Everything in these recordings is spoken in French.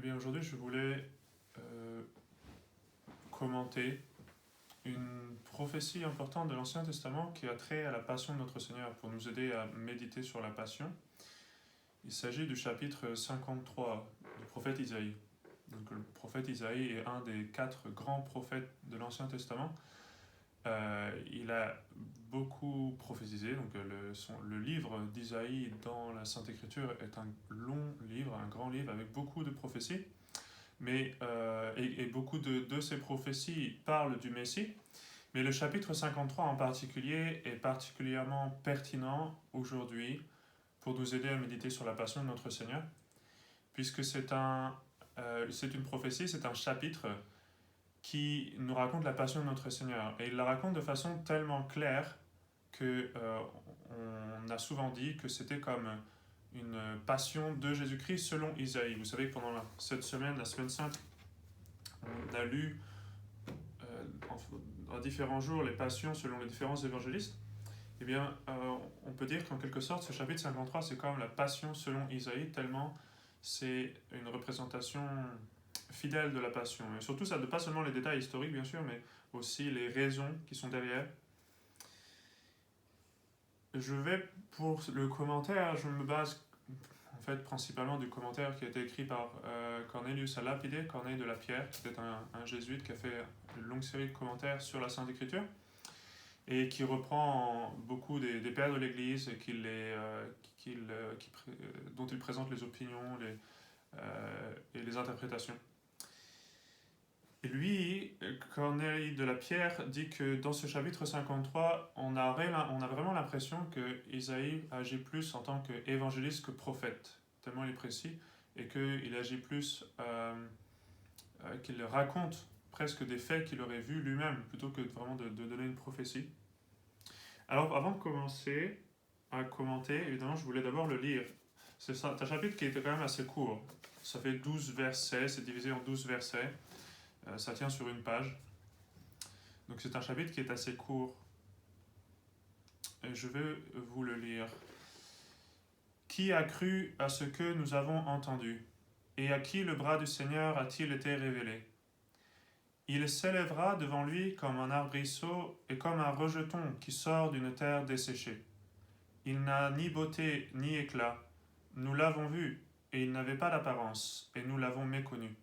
Eh bien, aujourd'hui, je voulais commenter une prophétie importante de l'Ancien Testament qui a trait à la passion de notre Seigneur pour nous aider à méditer sur la passion. Il s'agit du chapitre 53 du prophète Isaïe. Donc, le prophète Isaïe est un des 4 grands prophètes de l'Ancien Testament. Il a beaucoup prophétisé. Donc, le livre d'Isaïe dans la Sainte Écriture est un long livre, un grand livre avec beaucoup de prophéties. Et beaucoup de ces prophéties parlent du Messie. Mais le chapitre 53 en particulier est particulièrement pertinent aujourd'hui pour nous aider à méditer sur la passion de notre Seigneur, puisque c'est une prophétie, c'est un chapitre qui nous raconte la passion de notre Seigneur. Et il la raconte de façon tellement claire qu'on a souvent dit que c'était comme une passion de Jésus-Christ selon Isaïe. Vous savez que pendant cette semaine, la semaine sainte, on a lu en différents jours les passions selon les différents évangélistes. Eh bien, on peut dire qu'en quelque sorte, ce chapitre 53, c'est comme la passion selon Isaïe, tellement c'est une représentation fidèle de la passion. Et surtout, ça ne pas seulement les détails historiques, bien sûr, mais aussi les raisons qui sont derrière. Pour le commentaire, je me base en fait principalement du commentaire qui a été écrit par Cornelius à Lapide, Corneille de la Pierre, qui était un jésuite qui a fait une longue série de commentaires sur la Sainte Écriture et qui reprend beaucoup des pères de l'Église et dont il présente les opinions et les interprétations. Et lui, Corneille de la Pierre, dit que dans ce chapitre 53, on a vraiment l'impression que Isaïe agit plus en tant qu'évangéliste que prophète, tellement il est précis, et qu'il agit plus, qu'il raconte presque des faits qu'il aurait vus lui-même, plutôt que vraiment de donner une prophétie. Alors, avant de commencer à commenter, évidemment, je voulais d'abord le lire. C'est un chapitre qui était quand même assez court. Ça fait 12 versets, c'est divisé en 12 versets. Ça tient sur une page. Donc c'est un chapitre qui est assez court. Et je vais vous le lire. Qui a cru à ce que nous avons entendu? Et à qui le bras du Seigneur a-t-il été révélé? Il s'élèvera devant lui comme un arbrisseau et comme un rejeton qui sort d'une terre desséchée. Il n'a ni beauté ni éclat. Nous l'avons vu, et il n'avait pas d'apparence, et nous l'avons méconnu.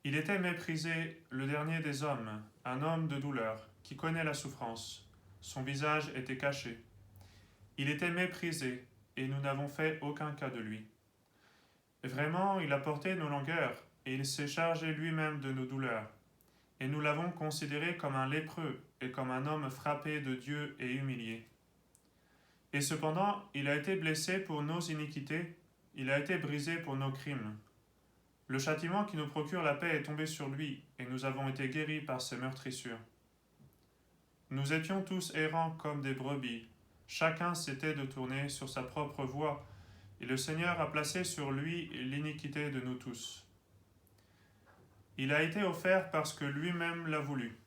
Il était méprisé, le dernier des hommes, un homme de douleur, qui connaît la souffrance. Son visage était caché. Il était méprisé, et nous n'avons fait aucun cas de lui. Vraiment, il a porté nos langueurs, et il s'est chargé lui-même de nos douleurs. Et nous l'avons considéré comme un lépreux, et comme un homme frappé de Dieu et humilié. Et cependant, il a été blessé pour nos iniquités, il a été brisé pour nos crimes. Le châtiment qui nous procure la paix est tombé sur lui, et nous avons été guéris par ses meurtrissures. Nous étions tous errants comme des brebis, chacun s'était détourné sur sa propre voie, et le Seigneur a placé sur lui l'iniquité de nous tous. Il a été offert parce que lui-même l'a voulu,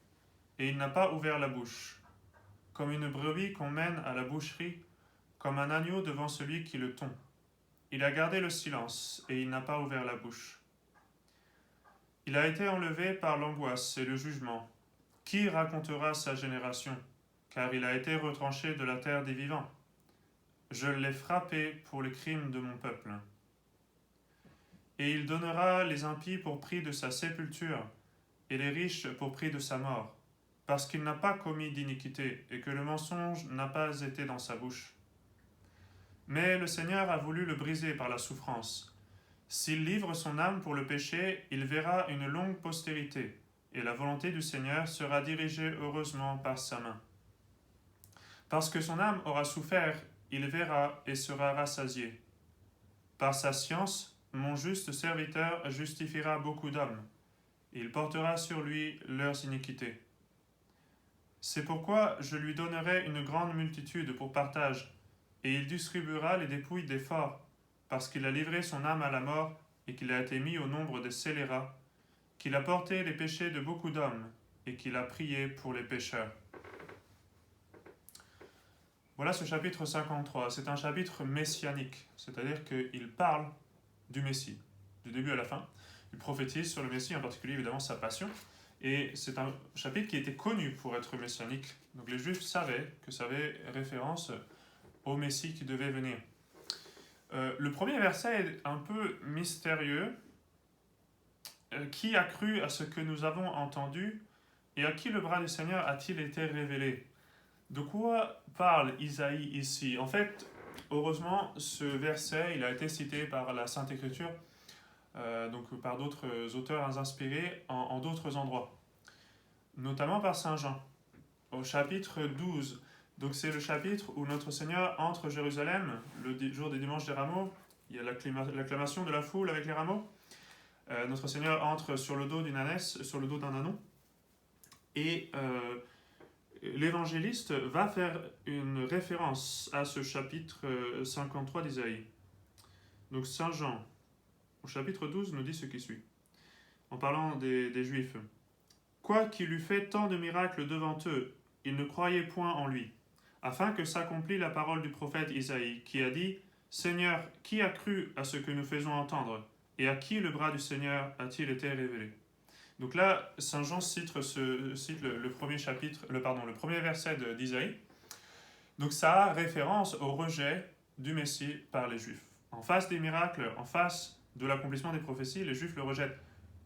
et il n'a pas ouvert la bouche. Comme une brebis qu'on mène à la boucherie, comme un agneau devant celui qui le tond. Il a gardé le silence, et il n'a pas ouvert la bouche. Il a été enlevé par l'angoisse et le jugement. Qui racontera sa génération? Car il a été retranché de la terre des vivants. Je l'ai frappé pour les crimes de mon peuple. Et il donnera les impies pour prix de sa sépulture, et les riches pour prix de sa mort, parce qu'il n'a pas commis d'iniquité, et que le mensonge n'a pas été dans sa bouche. Mais le Seigneur a voulu le briser par la souffrance. S'il livre son âme pour le péché, il verra une longue postérité, et la volonté du Seigneur sera dirigée heureusement par sa main. Parce que son âme aura souffert, il verra et sera rassasié. Par sa science, mon juste serviteur justifiera beaucoup d'hommes. Il portera sur lui leurs iniquités. C'est pourquoi je lui donnerai une grande multitude pour partage, et il distribuera les dépouilles des forts, parce qu'il a livré son âme à la mort et qu'il a été mis au nombre des scélérats, qu'il a porté les péchés de beaucoup d'hommes et qu'il a prié pour les pécheurs. Voilà ce chapitre 53. C'est un chapitre messianique, c'est-à-dire qu'il parle du Messie, du début à la fin. Il prophétise sur le Messie, en particulier évidemment sa passion. Et c'est un chapitre qui était connu pour être messianique. Donc les Juifs savaient que ça avait référence au Messie qui devait venir. Le premier verset est un peu mystérieux. Qui a cru à ce que nous avons entendu et à qui le bras du Seigneur a-t-il été révélé? De quoi parle Isaïe ici? En fait, heureusement, ce verset il a été cité par la Sainte Écriture, donc par d'autres auteurs inspirés en d'autres endroits, notamment par Saint Jean, au chapitre 12. Donc c'est le chapitre où notre Seigneur entre Jérusalem, le jour des dimanches des rameaux. Il y a l'acclamation de la foule avec les rameaux. Notre Seigneur entre sur le dos d'une ânesse, sur le dos d'un ânon, et l'évangéliste va faire une référence à ce chapitre 53 d'Isaïe. Donc Saint Jean, au chapitre 12, nous dit ce qui suit, en parlant des Juifs. « Quoiqu'il eût fait tant de miracles devant eux, ils ne croyaient point en lui, afin que s'accomplît la parole du prophète Isaïe, qui a dit « Seigneur, qui a cru à ce que nous faisons entendre ? Et à qui le bras du Seigneur a-t-il été révélé ?» Donc là, Saint Jean cite le premier chapitre, le premier verset d'Isaïe. Donc ça a référence au rejet du Messie par les Juifs. En face des miracles, en face de l'accomplissement des prophéties, les Juifs le rejettent.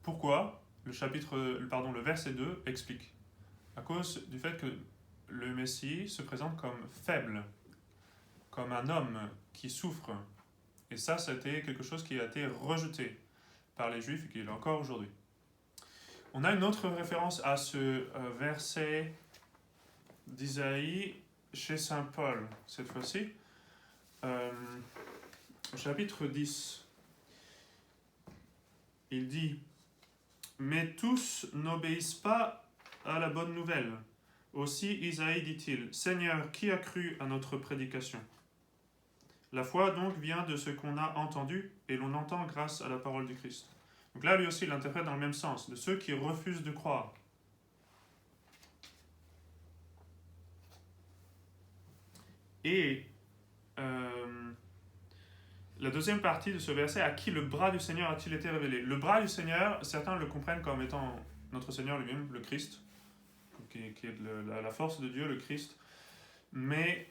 Pourquoi? Le verset 2 explique. À cause du fait que le Messie se présente comme faible, comme un homme qui souffre. Et ça, c'était quelque chose qui a été rejeté par les Juifs et qui est encore aujourd'hui. On a une autre référence à ce verset d'Isaïe chez Saint Paul, cette fois-ci, au chapitre 10. Il dit « Mais tous n'obéissent pas à la bonne nouvelle. Aussi Isaïe dit-il, « Seigneur, qui a cru à notre prédication ?» La foi donc vient de ce qu'on a entendu et l'on entend grâce à la parole du Christ. Donc là, lui aussi, il l'interprète dans le même sens, de ceux qui refusent de croire. Et la deuxième partie de ce verset, à qui le bras du Seigneur a-t-il été révélé? Le bras du Seigneur, certains le comprennent comme étant notre Seigneur lui-même, le Christ, qui est la force de Dieu, le Christ. Mais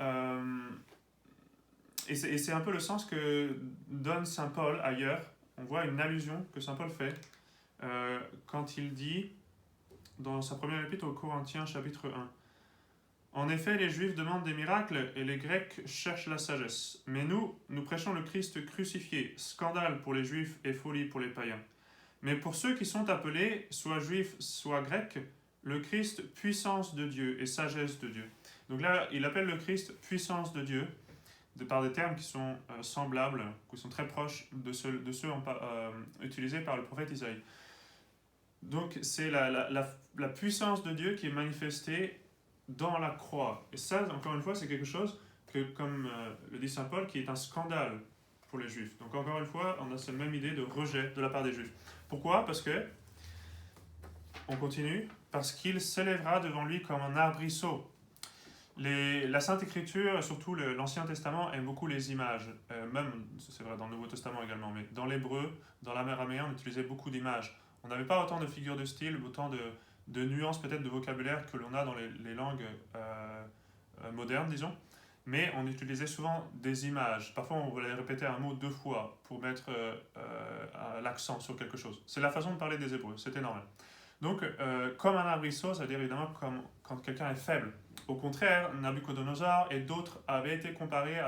et c'est un peu le sens que donne Saint Paul ailleurs. On voit une allusion que Saint Paul fait quand il dit, dans sa première épître aux Corinthiens, chapitre 1, « En effet, les Juifs demandent des miracles et les Grecs cherchent la sagesse. Mais nous prêchons le Christ crucifié, scandale pour les Juifs et folie pour les païens. Mais pour ceux qui sont appelés, soit Juifs, soit Grecs, le Christ, puissance de Dieu et sagesse de Dieu. » Donc là, il appelle le Christ puissance de Dieu, par des termes qui sont semblables, qui sont très proches de ceux utilisés par le prophète Isaïe. Donc c'est la puissance de Dieu qui est manifestée dans la croix. Et ça, encore une fois, c'est quelque chose que, comme le dit Saint Paul, qui est un scandale pour les Juifs. Donc encore une fois, on a cette même idée de rejet de la part des Juifs. Pourquoi? Parce que, on continue, parce qu'il s'élèvera devant lui comme un arbrisseau. La Sainte Écriture, surtout l'Ancien Testament, aime beaucoup les images. Même, c'est vrai dans le Nouveau Testament également, mais dans l'hébreu, dans l'araméen, on utilisait beaucoup d'images. On n'avait pas autant de figures de style, autant de nuances peut-être de vocabulaire que l'on a dans les langues modernes, disons. Mais on utilisait souvent des images. Parfois, on voulait répéter un mot 2 fois pour mettre l'accent sur quelque chose. C'est la façon de parler des Hébreux, c'était normal. Donc, comme un arbrisseau, ça veut dire évidemment comme quand quelqu'un est faible. Au contraire, Nabuchodonosor et d'autres avaient été comparés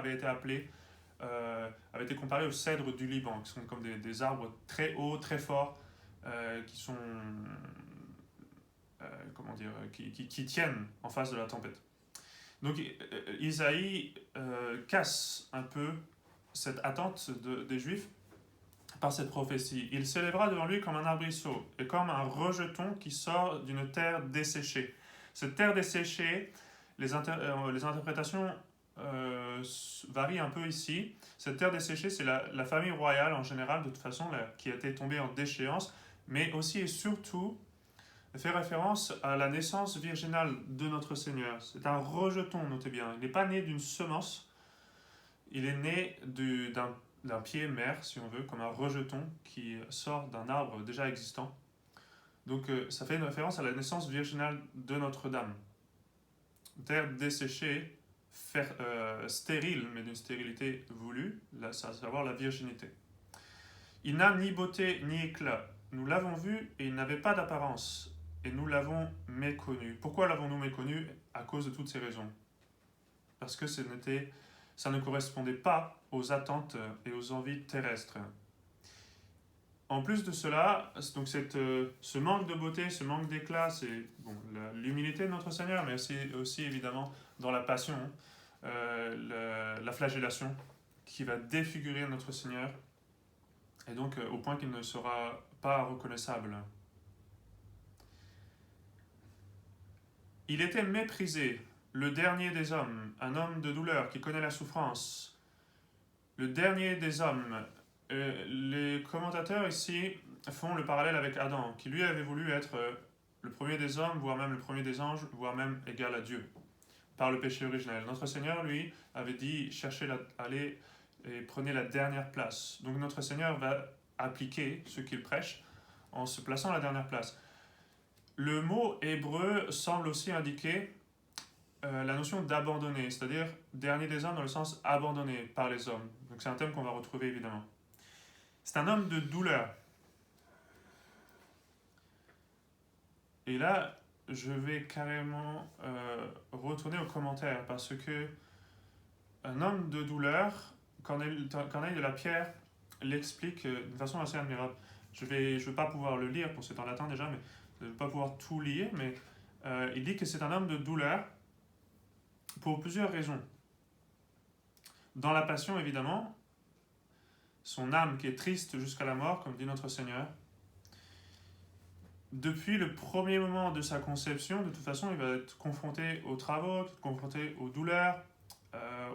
au cèdre du Liban, qui sont comme des arbres très hauts, très forts, qui sont, qui tiennent en face de la tempête. Donc, Isaïe casse un peu cette attente des Juifs par cette prophétie. Il s'élèvera devant lui comme un arbrisseau et comme un rejeton qui sort d'une terre desséchée. Cette terre desséchée, les interprétations varient un peu ici. Cette terre desséchée, c'est la famille royale en général, de toute façon, qui a été tombée en déchéance, mais aussi et surtout fait référence à la naissance virginale de notre Seigneur. C'est un rejeton, notez bien. Il n'est pas né d'une semence, il est né d'un pied mère, si on veut, comme un rejeton qui sort d'un arbre déjà existant. Donc ça fait une référence à la naissance virginale de Notre-Dame. Terre desséchée, stérile, mais d'une stérilité voulue, à savoir la virginité. Il n'a ni beauté ni éclat. Nous l'avons vu et il n'avait pas d'apparence. Et nous l'avons méconnu. Pourquoi l'avons-nous méconnu? À cause de toutes ces raisons. Parce que ça ne correspondait pas aux attentes et aux envies terrestres. En plus de cela, donc ce manque de beauté, ce manque d'éclat, c'est l'humilité de notre Seigneur, mais aussi évidemment dans la passion, la flagellation qui va défigurer notre Seigneur, et donc au point qu'il ne sera pas reconnaissable. Il était méprisé, le dernier des hommes, un homme de douleur qui connaît la souffrance. Le dernier des hommes. Les commentateurs ici font le parallèle avec Adam, qui lui avait voulu être le premier des hommes, voire même le premier des anges, voire même égal à Dieu, par le péché originel. Notre Seigneur, lui, avait dit, allez et prenez la dernière place. Donc notre Seigneur va appliquer ce qu'il prêche en se plaçant à la dernière place. Le mot hébreu semble aussi indiquer la notion d'abandonner, c'est-à-dire dernier des hommes dans le sens abandonné par les hommes. Donc c'est un thème qu'on va retrouver évidemment. C'est un homme de douleur. Et là, je vais carrément retourner aux commentaires parce que un homme de douleur, Corneille de la Pierre l'explique d'une façon assez admirable. Je vais pas pouvoir le lire pour c'est en latin déjà, mais je ne vais pas pouvoir tout lire, mais il dit que c'est un homme de douleur pour plusieurs raisons. Dans la passion, évidemment, son âme qui est triste jusqu'à la mort, comme dit notre Seigneur. Depuis le premier moment de sa conception, de toute façon, il va être confronté aux travaux, confronté aux douleurs,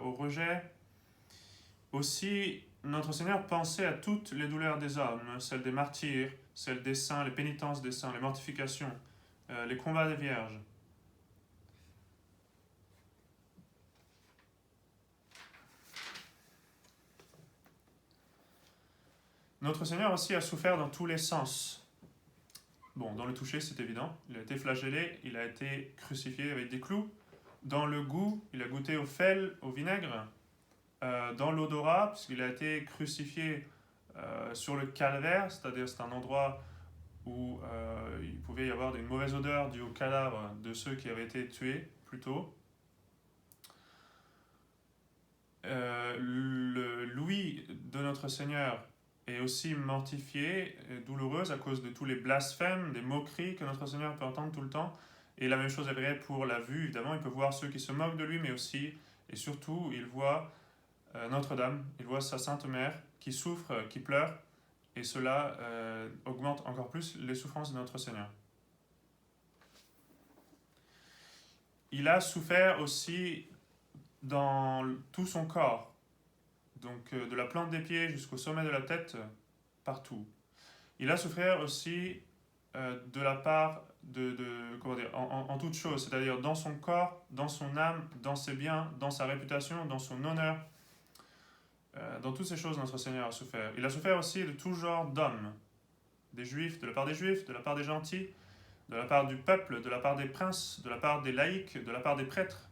au rejet. Aussi, notre Seigneur pensait à toutes les douleurs des hommes, celles des martyrs, celles des saints, les pénitences des saints, les mortifications, les combats des vierges. Notre Seigneur aussi a souffert dans tous les sens. Bon, dans le toucher, c'est évident. Il a été flagellé, il a été crucifié avec des clous. Dans le goût, il a goûté au fel, au vinaigre. Dans l'odorat, puisqu'il a été crucifié sur le calvaire, c'est-à-dire c'est un endroit où il pouvait y avoir une mauvaise odeur due au cadavre de ceux qui avaient été tués plus tôt. L'ouïe de notre Seigneur est aussi mortifiée et douloureuse à cause de tous les blasphèmes, des moqueries que notre Seigneur peut entendre tout le temps. Et la même chose est vraie pour la vue, évidemment. Il peut voir ceux qui se moquent de lui, mais aussi, et surtout, il voit Notre-Dame, il voit sa Sainte Mère qui souffre, qui pleure, et cela augmente encore plus les souffrances de notre Seigneur. Il a souffert aussi dans tout son corps, donc de la plante des pieds jusqu'au sommet de la tête, partout. Il a souffert aussi de la part en toute chose, c'est-à-dire dans son corps, dans son âme, dans ses biens, dans sa réputation, dans son honneur. Dans toutes ces choses, notre Seigneur a souffert. Il a souffert aussi de tout genre d'hommes, des juifs, de la part des gentils, de la part du peuple, de la part des princes, de la part des laïcs, de la part des prêtres,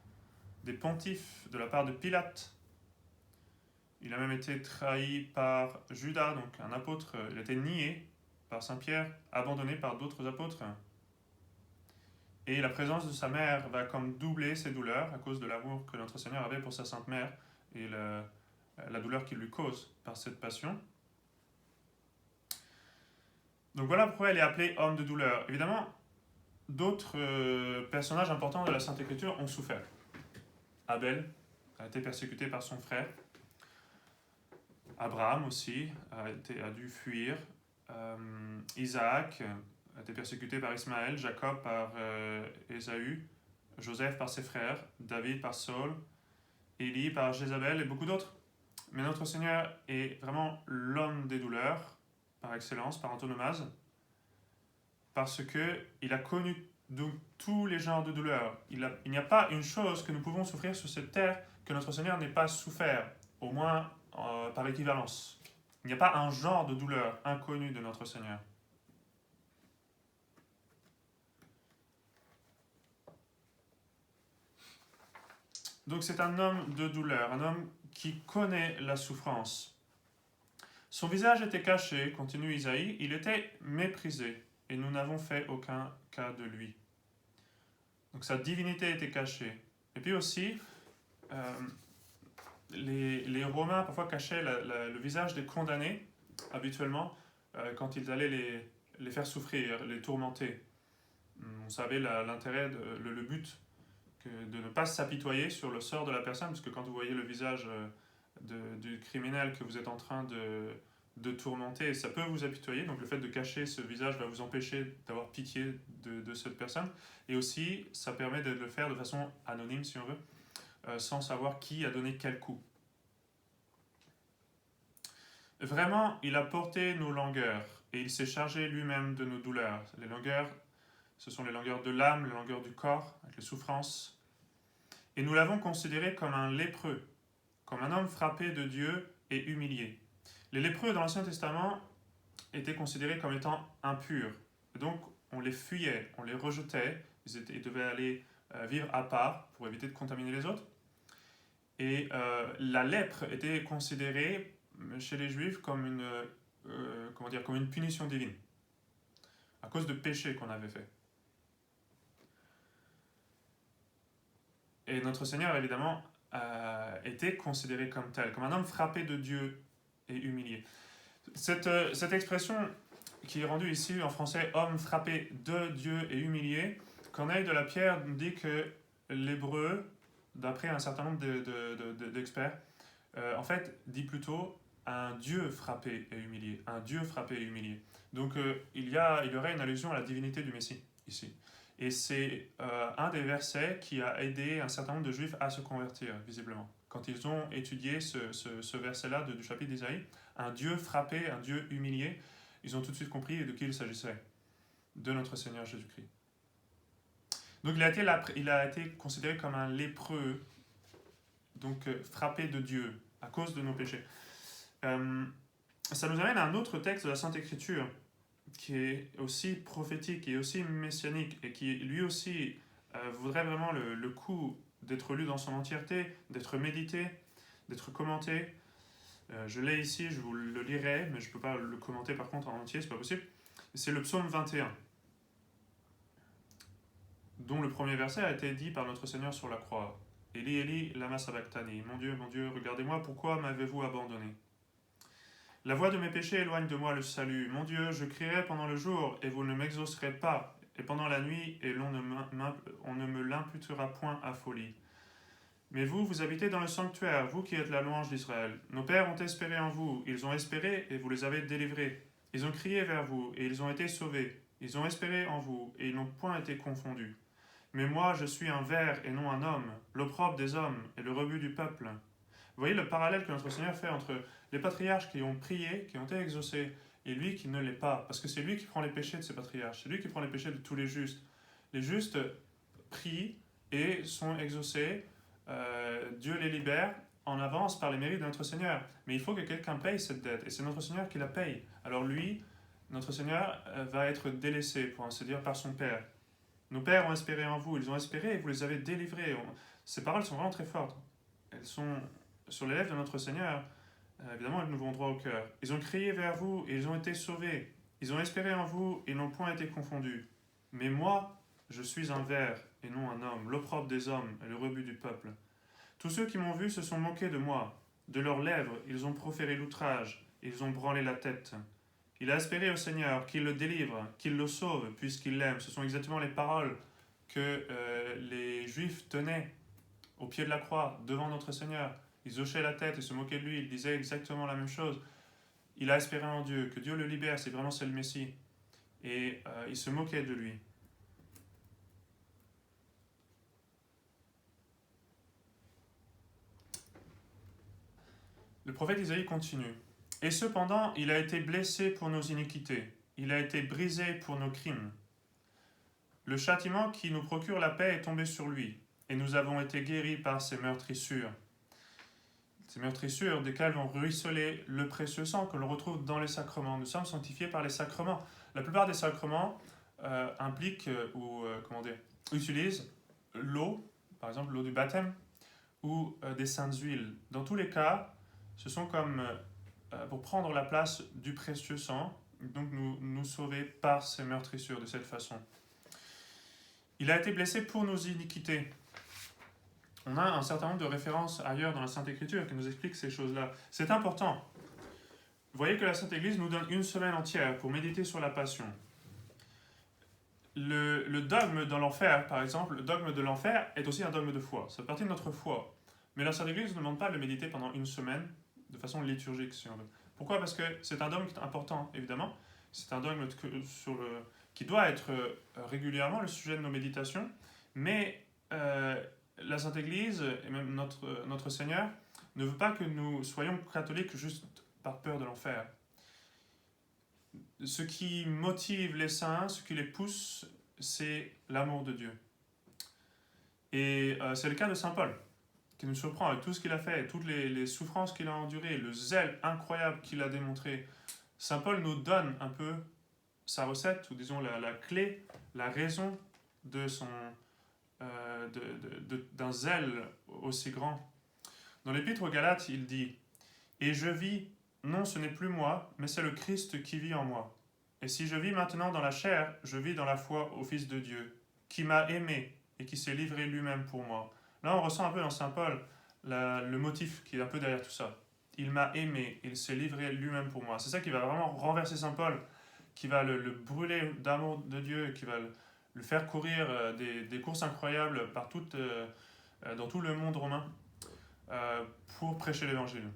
des pontifes, de la part de Pilate. Il a même été trahi par Judas, donc un apôtre. Il a été nié par Saint Pierre, abandonné par d'autres apôtres. Et la présence de sa mère va comme doubler ses douleurs à cause de l'amour que notre Seigneur avait pour sa Sainte Mère et la douleur qu'il lui cause par cette passion. Donc voilà pourquoi elle est appelée homme de douleur. Évidemment, d'autres personnages importants de la Sainte Écriture ont souffert. Abel a été persécuté par son frère. Abraham aussi a dû fuir. Isaac a été persécuté par Ismaël, Jacob par Ésaü, Joseph par ses frères, David par Saul, Élie par Jézabel et beaucoup d'autres. Mais notre Seigneur est vraiment l'homme des douleurs, par excellence, par antonomase, parce qu'il a connu tous les genres de douleurs. Il n'y a pas une chose que nous pouvons souffrir sur cette terre que notre Seigneur n'ait pas souffert au moins par équivalence. Il n'y a pas un genre de douleur inconnu de notre Seigneur. Donc c'est un homme de douleur, un homme qui connaît la souffrance. Son visage était caché, continue Isaïe, il était méprisé, et nous n'avons fait aucun cas de lui. Donc sa divinité était cachée. Et puis aussi, les Romains parfois cachaient le visage des condamnés, habituellement, quand ils allaient les faire souffrir, les tourmenter. On savait l'intérêt, le but, de ne pas s'apitoyer sur le sort de la personne, parce que quand vous voyez le visage du criminel que vous êtes en train de tourmenter, ça peut vous apitoyer. Donc le fait de cacher ce visage va vous empêcher d'avoir pitié de cette personne. Et aussi, ça permet de le faire de façon anonyme, si on veut, sans savoir qui a donné quel coup. Vraiment, il a porté nos langueurs, et il s'est chargé lui-même de nos douleurs. Les langueurs, ce sont les langueurs de l'âme, les langueurs du corps, avec les souffrances. Et nous l'avons considéré comme un lépreux, comme un homme frappé de Dieu et humilié. Les lépreux dans l'Ancien Testament étaient considérés comme étant impurs. Et donc, on les fuyait, on les rejetait. Ils devaient aller vivre à part pour éviter de contaminer les autres. Et la lèpre était considérée chez les Juifs comme comme une punition divine, à cause de péchés qu'on avait fait. Et notre Seigneur, évidemment, était considéré comme tel, comme un homme frappé de Dieu et humilié. Cette expression qui est rendue ici en français, homme frappé de Dieu et humilié, Corneille de la Pierre nous dit que l'hébreu, d'après un certain nombre d'experts, en fait, dit plutôt un Dieu frappé et humilié, un Dieu frappé et humilié. Donc il y aurait une allusion à la divinité du Messie ici. Et c'est un des versets qui a aidé un certain nombre de Juifs à se convertir, visiblement. Quand ils ont étudié ce verset-là du chapitre d'Isaïe, un Dieu frappé, un Dieu humilié, ils ont tout de suite compris de qui il s'agissait, de notre Seigneur Jésus-Christ. Donc il a été considéré comme un lépreux, donc frappé de Dieu, à cause de nos péchés. Ça nous amène à un autre texte de la Sainte Écriture, qui est aussi prophétique et aussi messianique, et qui lui aussi vaudrait vraiment le coup d'être lu dans son entièreté, d'être médité, d'être commenté. Je l'ai ici, je vous le lirai, mais je ne peux pas le commenter par contre en entier, c'est pas possible. C'est le psaume 21, dont le premier verset a été dit par notre Seigneur sur la croix. Eli, Eli, lama sabachthani. Mon Dieu, regardez-moi, pourquoi m'avez-vous abandonné? La voix de mes péchés éloigne de moi le salut. Mon Dieu, je crierai pendant le jour, et vous ne m'exaucerez pas, et pendant la nuit, et on ne me l'imputera point à folie. Mais vous, vous habitez dans le sanctuaire, vous qui êtes la louange d'Israël. Nos pères ont espéré en vous, ils ont espéré, et vous les avez délivrés. Ils ont crié vers vous, et ils ont été sauvés. Ils ont espéré en vous, et ils n'ont point été confondus. Mais moi, je suis un ver et non un homme, l'opprobre des hommes, et le rebut du peuple. Vous voyez le parallèle que notre Seigneur fait entre les patriarches qui ont prié, qui ont été exaucés, et lui qui ne l'est pas. Parce que c'est lui qui prend les péchés de ces patriarches, c'est lui qui prend les péchés de tous les justes. Les justes prient et sont exaucés, Dieu les libère en avance par les mérites de notre Seigneur. Mais il faut que quelqu'un paye cette dette, et c'est notre Seigneur qui la paye. Alors lui, notre Seigneur, va être délaissé, pour ainsi dire, par son Père. Nos pères ont espéré en vous, ils ont espéré et vous les avez délivrés. Ces paroles sont vraiment très fortes. Elles sont sur les lèvres de notre Seigneur. Évidemment, elles nous vont droit au cœur. Ils ont crié vers vous et ils ont été sauvés. Ils ont espéré en vous et n'ont point été confondus. Mais moi, je suis un ver et non un homme, l'opprobre des hommes et le rebut du peuple. Tous ceux qui m'ont vu se sont moqués de moi. De leurs lèvres, ils ont proféré l'outrage, ils ont branlé la tête. Il a espéré au Seigneur qu'il le délivre, qu'il le sauve, puisqu'il l'aime. Ce sont exactement les paroles que les Juifs tenaient au pied de la croix, devant notre Seigneur. Ils hochaient la tête, ils se moquaient de lui, ils disaient exactement la même chose. Il a espéré en Dieu, que Dieu le libère, c'est le Messie. Et ils se moquaient de lui. Le prophète Isaïe continue. Et cependant, il a été blessé pour nos iniquités, il a été brisé pour nos crimes. Le châtiment qui nous procure la paix est tombé sur lui, et nous avons été guéris par ses meurtrissures. ces meurtrissures desquelles vont ruisseler le précieux sang que l'on retrouve dans les sacrements. Nous sommes sanctifiés par les sacrements. La plupart des sacrements impliquent utilisent l'eau, par exemple l'eau du baptême, ou des saintes huiles. Dans tous les cas, ce sont comme pour prendre la place du précieux sang, donc nous sauver par ces meurtrissures de cette façon. Il a été blessé pour nos iniquités. On a un certain nombre de références ailleurs dans la Sainte Écriture qui nous expliquent ces choses-là. C'est important. Vous voyez que la Sainte Église nous donne une semaine entière pour méditer sur la Passion. Le dogme dans l'enfer, par exemple, le dogme de l'enfer est aussi un dogme de foi. Ça fait partie de notre foi. Mais la Sainte Église ne demande pas de le méditer pendant une semaine, de façon liturgique, si on veut. Pourquoi ? Parce que c'est un dogme qui est important, évidemment. C'est un dogme qui doit être régulièrement le sujet de nos méditations. Mais la Sainte Église, et même notre Seigneur, ne veut pas que nous soyons catholiques juste par peur de l'enfer. Ce qui motive les saints, ce qui les pousse, c'est l'amour de Dieu. Et c'est le cas de Saint Paul, qui nous surprend avec tout ce qu'il a fait, toutes les souffrances qu'il a endurées, le zèle incroyable qu'il a démontré. Saint Paul nous donne un peu sa recette, ou disons la clé, la raison de d'un zèle aussi grand. Dans l'Épître aux Galates, il dit « Et je vis, non ce n'est plus moi, mais c'est le Christ qui vit en moi. Et si je vis maintenant dans la chair, je vis dans la foi au Fils de Dieu, qui m'a aimé et qui s'est livré lui-même pour moi. » Là, on ressent un peu dans Saint Paul le motif qui est un peu derrière tout ça. Il m'a aimé, il s'est livré lui-même pour moi. C'est ça qui va vraiment renverser Saint Paul, qui va le brûler d'amour de Dieu, qui va le faire courir des courses incroyables dans tout le monde romain pour prêcher l'évangile.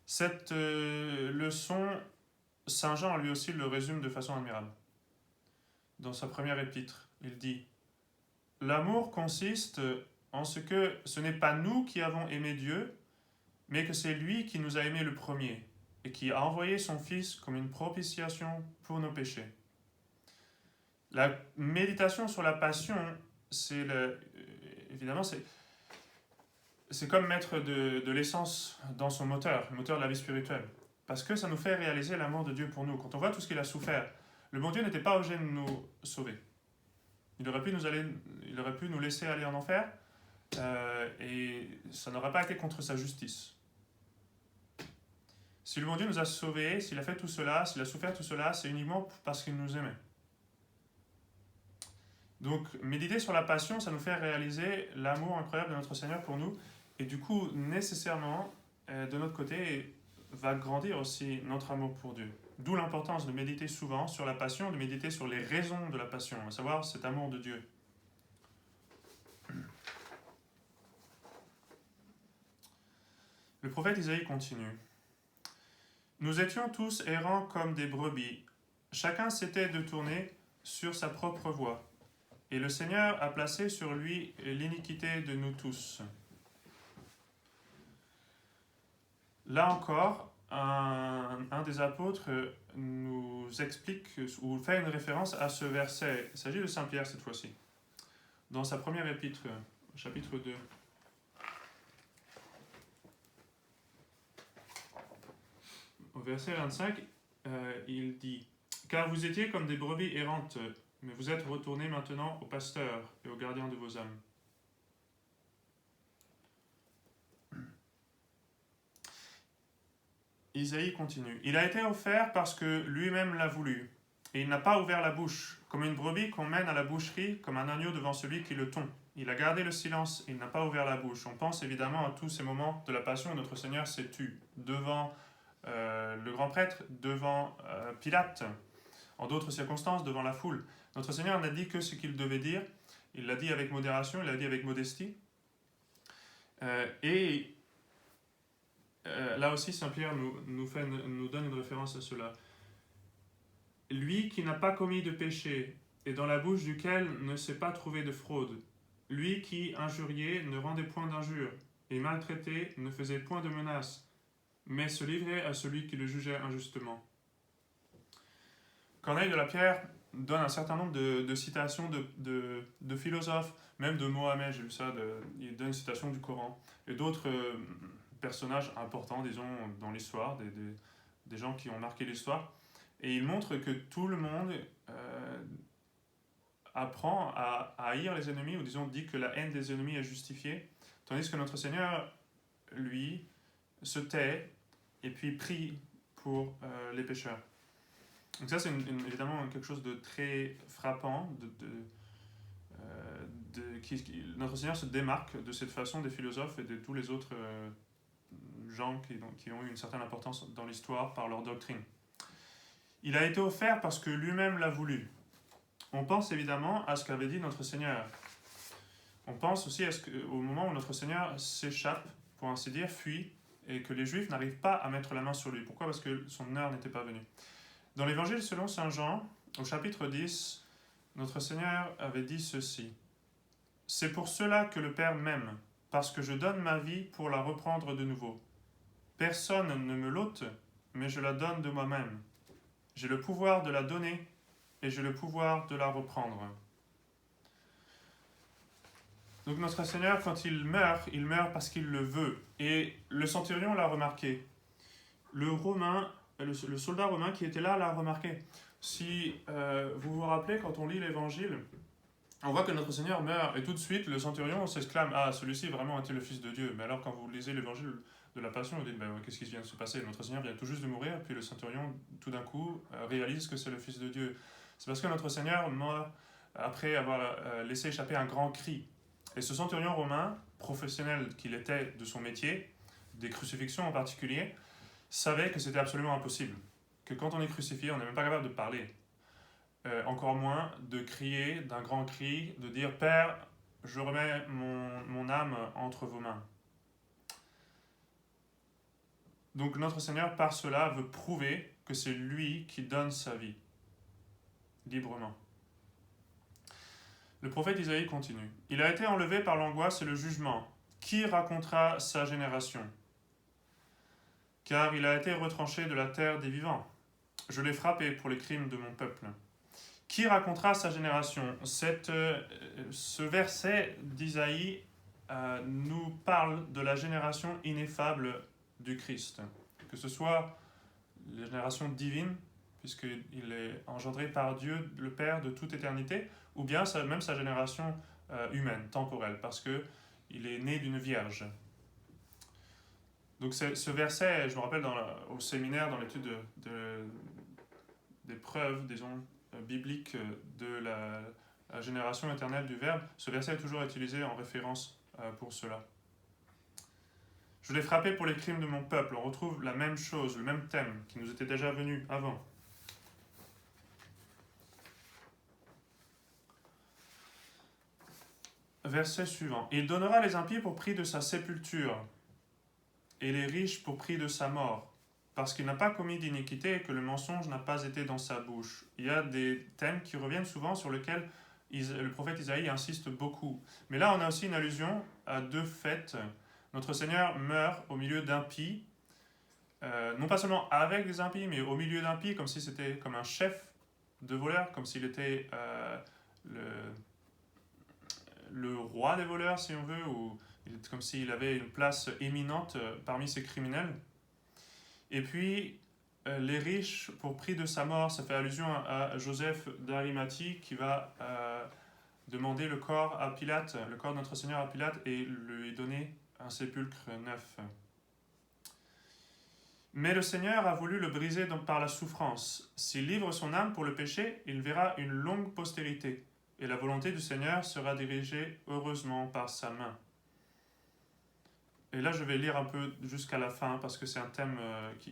Cette leçon, Saint Jean lui aussi le résume de façon admirable. Dans sa première épître, il dit « L'amour consiste en ce que ce n'est pas nous qui avons aimé Dieu, mais que c'est lui qui nous a aimés le premier, et qui a envoyé son Fils comme une propitiation pour nos péchés. » La méditation sur la passion, évidemment, c'est comme mettre de l'essence dans son moteur, le moteur de la vie spirituelle. Parce que ça nous fait réaliser l'amour de Dieu pour nous. Quand on voit tout ce qu'il a souffert, le bon Dieu n'était pas obligé de nous sauver. Il aurait pu nous laisser aller en enfer, et ça n'aurait pas été contre sa justice. Si le bon Dieu nous a sauvés, s'il a fait tout cela, s'il a souffert tout cela, c'est uniquement parce qu'il nous aimait. Donc, méditer sur la passion, ça nous fait réaliser l'amour incroyable de notre Seigneur pour nous, et du coup, nécessairement, de notre côté, va grandir aussi notre amour pour Dieu. D'où l'importance de méditer souvent sur la passion, de méditer sur les raisons de la passion, à savoir cet amour de Dieu. Le prophète Isaïe continue. « Nous étions tous errants comme des brebis. Chacun s'était détourné sur sa propre voie. Et le Seigneur a placé sur lui l'iniquité de nous tous. » Là encore, un des apôtres nous explique ou fait une référence à ce verset. Il s'agit de Saint Pierre cette fois-ci. Dans sa première épître, chapitre 2. Au verset 25, il dit « Car vous étiez comme des brebis errantes, mais vous êtes retournés maintenant au pasteur et au gardien de vos âmes. » Isaïe continue. « Il a été offert parce que lui-même l'a voulu, et il n'a pas ouvert la bouche, comme une brebis qu'on mène à la boucherie, comme un agneau devant celui qui le tond. Il a gardé le silence, il n'a pas ouvert la bouche. » On pense évidemment à tous ces moments de la passion où notre Seigneur s'est tu devant le grand prêtre, devant Pilate, en d'autres circonstances, devant la foule. Notre Seigneur n'a dit que ce qu'il devait dire. Il l'a dit avec modération, il l'a dit avec modestie. Là aussi, Saint Pierre nous donne une référence à cela. Lui qui n'a pas commis de péché, et dans la bouche duquel ne s'est pas trouvé de fraude. Lui qui, injurié, ne rendait point d'injure, et maltraité, ne faisait point de menaces, mais se livrait à celui qui le jugeait injustement. Corneille de la Pierre donne un certain nombre de citations de philosophes, même de Mohammed, j'ai vu ça, il donne une citation du Coran, et d'autres personnages importants, disons, dans l'histoire, des gens qui ont marqué l'histoire. Et il montre que tout le monde apprend à haïr les ennemis, ou disons, dit que la haine des ennemis est justifiée, tandis que notre Seigneur, lui, se tait et puis prie pour les pécheurs. Donc ça, c'est évidemment quelque chose de très frappant, notre Seigneur se démarque de cette façon des philosophes et de tous les autres gens qui ont eu une certaine importance dans l'histoire par leur doctrine. Il a été offert parce que lui-même l'a voulu. On pense évidemment à ce qu'avait dit notre Seigneur. On pense aussi au moment où notre Seigneur s'échappe, pour ainsi dire, fuit, et que les Juifs n'arrivent pas à mettre la main sur lui. Pourquoi ? Parce que son heure n'était pas venue. Dans l'Évangile selon saint Jean, au chapitre 10, notre Seigneur avait dit ceci. « C'est pour cela que le Père m'aime, parce que je donne ma vie pour la reprendre de nouveau. Personne ne me l'ôte, mais je la donne de moi-même. J'ai le pouvoir de la donner et j'ai le pouvoir de la reprendre. » Donc notre Seigneur, quand il meurt parce qu'il le veut. Et le centurion l'a remarqué. Le soldat romain qui était là l'a remarqué. Si vous vous rappelez, quand on lit l'Évangile, on voit que notre Seigneur meurt et tout de suite le centurion s'exclame « Ah, celui-ci vraiment était le Fils de Dieu ». Mais alors quand vous lisez l'Évangile de la Passion, vous dites « Qu'est-ce qui vient de se passer ? Notre Seigneur vient tout juste de mourir ». Puis le centurion, tout d'un coup, réalise que c'est le Fils de Dieu. C'est parce que notre Seigneur meurt après avoir laissé échapper un grand cri. Et ce centurion romain, professionnel qu'il était de son métier, des crucifixions en particulier, savait que c'était absolument impossible. Que quand on est crucifié, on n'est même pas capable de parler. Encore moins de crier d'un grand cri, de dire « Père, je remets mon âme entre vos mains ». Donc notre Seigneur, par cela, veut prouver que c'est lui qui donne sa vie, librement. Le prophète Isaïe continue. « Il a été enlevé par l'angoisse et le jugement. Qui racontera sa génération ? Car il a été retranché de la terre des vivants. Je l'ai frappé pour les crimes de mon peuple. » Qui racontera sa génération ? Ce verset d'Isaïe nous parle de la génération ineffable du Christ. Que ce soit la génération divine, puisqu'il est engendré par Dieu, le Père, de toute éternité, ou bien même sa génération humaine, temporelle, parce qu'il est né d'une vierge. Donc ce verset, je me rappelle au séminaire, dans l'étude des preuves, disons, bibliques de la génération éternelle du Verbe, ce verset est toujours utilisé en référence pour cela. Je l'ai frappé pour les crimes de mon peuple. On retrouve la même chose, le même thème qui nous était déjà venu avant. Verset suivant. Il donnera les impies pour prix de sa sépulture et les riches pour prix de sa mort, parce qu'il n'a pas commis d'iniquité et que le mensonge n'a pas été dans sa bouche. Il y a des thèmes qui reviennent souvent sur lesquels le prophète Isaïe insiste beaucoup. Mais là, on a aussi une allusion à deux faits. Notre Seigneur meurt au milieu d'impies, non pas seulement avec des impies, mais au milieu d'impies, comme si c'était comme un chef de voleurs, comme s'il était le roi des voleurs, si on veut, ou comme s'il avait une place éminente parmi ces criminels. Et puis, les riches, pour prix de sa mort, ça fait allusion à Joseph d'Arimathie qui va demander le corps à Pilate, le corps de notre Seigneur à Pilate, et lui donner un sépulcre neuf. Mais le Seigneur a voulu le briser par la souffrance. S'il livre son âme pour le péché, il verra une longue postérité, et la volonté du Seigneur sera dirigée heureusement par sa main. Et là, je vais lire un peu jusqu'à la fin, parce que c'est un thème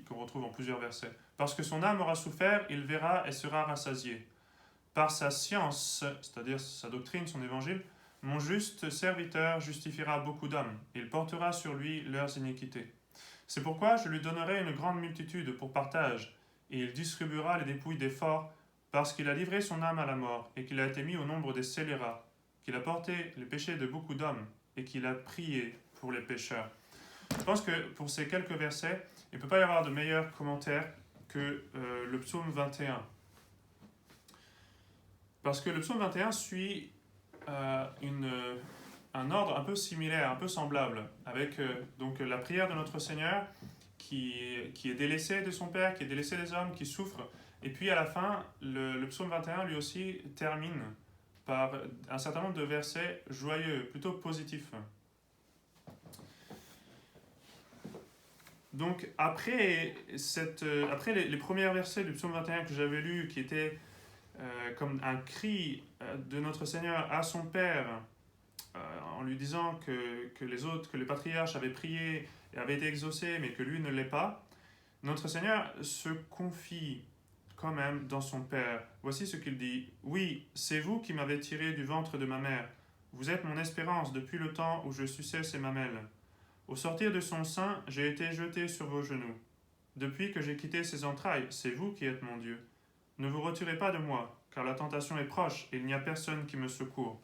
qu'on retrouve en plusieurs versets. « Parce que son âme aura souffert, il verra et sera rassasié. Par sa science, c'est-à-dire sa doctrine, son évangile, mon juste serviteur justifiera beaucoup d'hommes. Il portera sur lui leurs iniquités. C'est pourquoi je lui donnerai une grande multitude pour partage, et il distribuera les dépouilles des forts, parce qu'il a livré son âme à la mort, et qu'il a été mis au nombre des scélérats, qu'il a porté les péchés de beaucoup d'hommes, et qu'il a prié pour les pécheurs. » Je pense que pour ces quelques versets, il ne peut pas y avoir de meilleur commentaire que le psaume 21. Parce que le psaume 21 suit un ordre un peu similaire, un peu semblable, avec donc la prière de notre Seigneur qui est délaissé de son Père, qui est délaissé des hommes, qui souffre. Et puis à la fin, le psaume 21 lui aussi termine par un certain nombre de versets joyeux, plutôt positifs. Donc après les premiers versets du psaume 21 que j'avais lus, qui étaient comme un cri de notre Seigneur à son Père, en lui disant que les patriarches avaient prié et avaient été exaucés, mais que lui ne l'est pas, notre Seigneur se confie quand même dans son Père. Voici ce qu'il dit. Oui, c'est vous qui m'avez tiré du ventre de ma mère. Vous êtes mon espérance depuis le temps où je suçais ses mamelles. Au sortir de son sein, j'ai été jeté sur vos genoux. Depuis que j'ai quitté ses entrailles, c'est vous qui êtes mon Dieu. Ne vous retirez pas de moi, car la tentation est proche et il n'y a personne qui me secourt.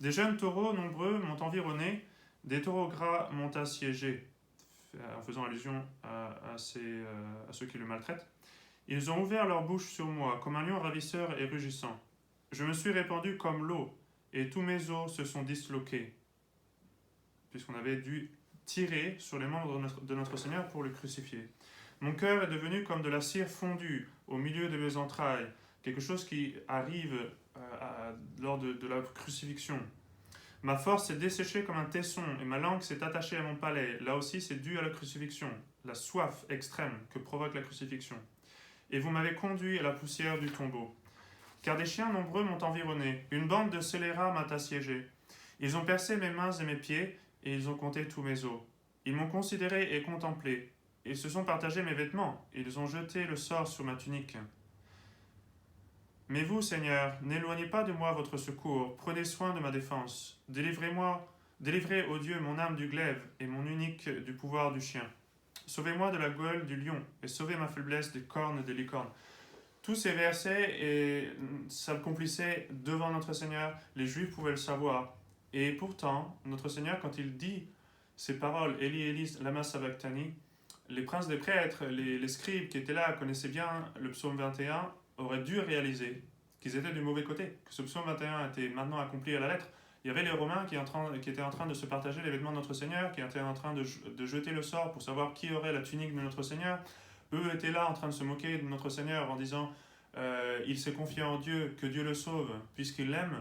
Des jeunes taureaux nombreux m'ont environné, des taureaux gras m'ont assiégé, en faisant allusion à ceux qui le maltraitent. Ils ont ouvert leur bouche sur moi, comme un lion ravisseur et rugissant. Je me suis répandu comme l'eau, et tous mes os se sont disloqués, puisqu'on avait dû tirer sur les membres de notre Seigneur pour le crucifier. Mon cœur est devenu comme de la cire fondue au milieu de mes entrailles, quelque chose qui arrive lors de la crucifixion. Ma force s'est desséchée comme un tesson et ma langue s'est attachée à mon palais. Là aussi, c'est dû à la crucifixion, la soif extrême que provoque la crucifixion. Et vous m'avez conduit à la poussière du tombeau. Car des chiens nombreux m'ont environné, une bande de scélérats m'a assiégé. Ils ont percé mes mains et mes pieds, et ils ont compté tous mes os. Ils m'ont considéré et contemplé. Ils se sont partagés mes vêtements, ils ont jeté le sort sur ma tunique. Mais vous, Seigneur, n'éloignez pas de moi votre secours, prenez soin de ma défense. Délivrez, ô Dieu, mon âme du glaive et mon unique du pouvoir du chien. Sauvez-moi de la gueule du lion et sauvez ma faiblesse des cornes des licornes. Tous ces versets s'accomplissaient devant notre Seigneur, les Juifs pouvaient le savoir. Et pourtant, notre Seigneur, quand il dit ces paroles, Eli, Eli, lama sabachthani, les princes des prêtres, les scribes qui étaient là, connaissaient bien le psaume 21, auraient dû réaliser qu'ils étaient du mauvais côté, que ce psaume 21 était maintenant accompli à la lettre. Il y avait les Romains qui étaient en train de se partager les vêtements de notre Seigneur, qui étaient en train de jeter le sort pour savoir qui aurait la tunique de notre Seigneur. Eux étaient là en train de se moquer de notre Seigneur en disant il s'est confié en Dieu, que Dieu le sauve, puisqu'il l'aime.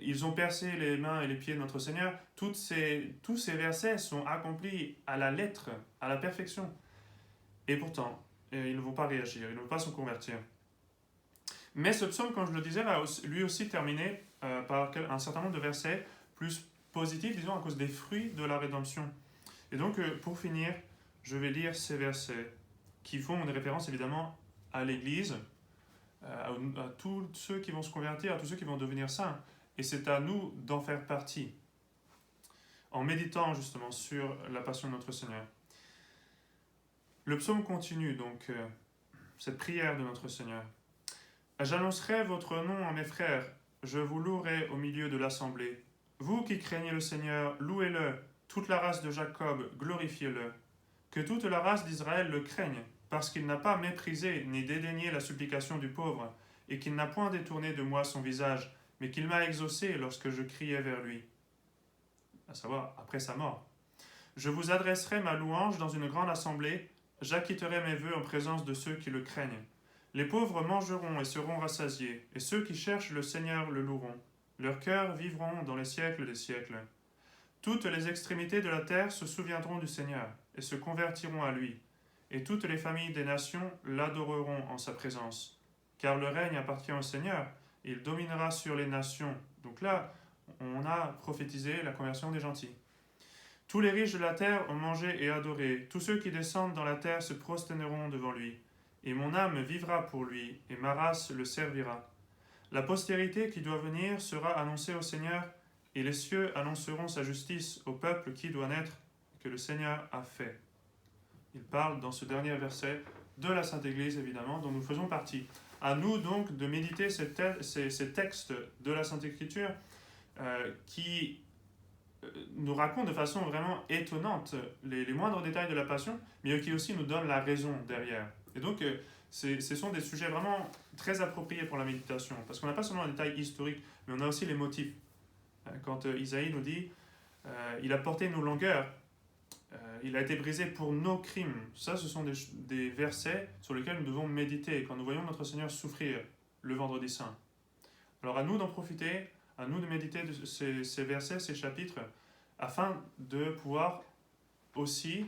Ils ont percé les mains et les pieds de notre Seigneur. Tous ces versets sont accomplis à la lettre, à la perfection. Et pourtant, ils ne vont pas réagir, ils ne vont pas se convertir. Mais ce psaume, comme je le disais, va lui aussi terminer par un certain nombre de versets plus positifs, disons, à cause des fruits de la rédemption. Et donc, pour finir, je vais lire ces versets qui font une référence évidemment à l'Église, à tous ceux qui vont se convertir, à tous ceux qui vont devenir saints. Et c'est à nous d'en faire partie, en méditant justement sur la passion de notre Seigneur. Le psaume continue donc cette prière de notre Seigneur. J'annoncerai votre nom à mes frères, je vous louerai au milieu de l'assemblée. Vous qui craignez le Seigneur, louez-le, toute la race de Jacob, glorifiez-le. Que toute la race d'Israël le craigne, parce qu'il n'a pas méprisé ni dédaigné la supplication du pauvre, et qu'il n'a point détourné de moi son visage, mais qu'il m'a exaucé lorsque je criais vers lui, à savoir après sa mort. Je vous adresserai ma louange dans une grande assemblée, j'acquitterai mes vœux en présence de ceux qui le craignent. Les pauvres mangeront et seront rassasiés, et ceux qui cherchent le Seigneur le loueront. Leurs cœurs vivront dans les siècles des siècles. Toutes les extrémités de la terre se souviendront du Seigneur, et se convertiront à lui, et toutes les familles des nations l'adoreront en sa présence. Car le règne appartient au Seigneur, il dominera sur les nations. Donc là, on a prophétisé la conversion des gentils. Tous les riches de la terre ont mangé et adoré. Tous ceux qui descendent dans la terre se prosterneront devant lui. Et mon âme vivra pour lui, et ma race le servira. La postérité qui doit venir sera annoncée au Seigneur, et les cieux annonceront sa justice au peuple qui doit naître, que le Seigneur a fait. Il parle dans ce dernier verset de la Sainte Église, évidemment, dont nous faisons partie. À nous donc de méditer ces textes de la Sainte Écriture qui nous racontent de façon vraiment étonnante les moindres détails de la Passion, mais qui aussi nous donnent la raison derrière. Et donc Ce sont des sujets vraiment très appropriés pour la méditation, parce qu'on n'a pas seulement un détail historique, mais on a aussi les motifs. Quand Isaïe nous dit il a porté nos longueurs, il a été brisé pour nos crimes. Ça, ce sont des versets sur lesquels nous devons méditer quand nous voyons notre Seigneur souffrir le vendredi saint. Alors à nous d'en profiter, à nous de méditer de ces versets, ces chapitres, afin de pouvoir aussi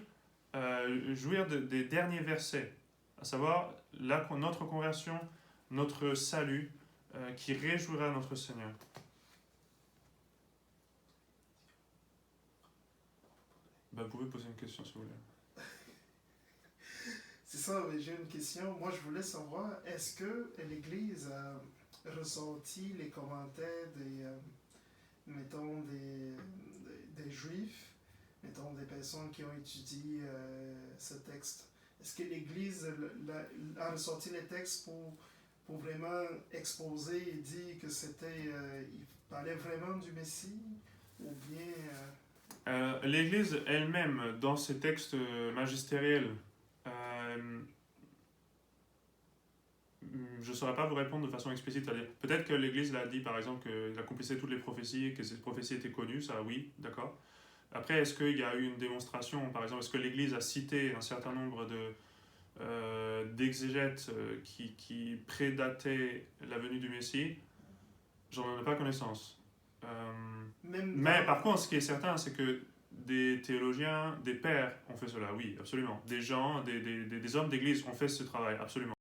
jouir des derniers versets, à savoir notre conversion, notre salut, qui réjouira notre Seigneur. Vous pouvez poser une question si vous voulez. C'est ça, j'ai une question. Moi, je voulais savoir, est-ce que l'Église a ressenti les commentaires mettons, des Juifs, mettons, des personnes qui ont étudié ce texte? Est-ce que l'Église a ressorti les textes pour vraiment exposer et dire que il parlait vraiment du Messie, ou bien... L'Église elle-même, dans ses textes magistériels, je ne saurais pas vous répondre de façon explicite. Peut-être que l'Église l'a dit, par exemple, qu'il accomplissait toutes les prophéties, que ces prophéties étaient connues, ça oui, d'accord. Après, est-ce qu'il y a eu une démonstration, par exemple, est-ce que l'Église a cité un certain nombre d'exégètes qui prédataient la venue du Messie? J'en ai pas connaissance. Mais par contre, ce qui est certain, c'est que des théologiens, des pères ont fait cela, oui, absolument. Des gens, des hommes d'église ont fait ce travail, absolument.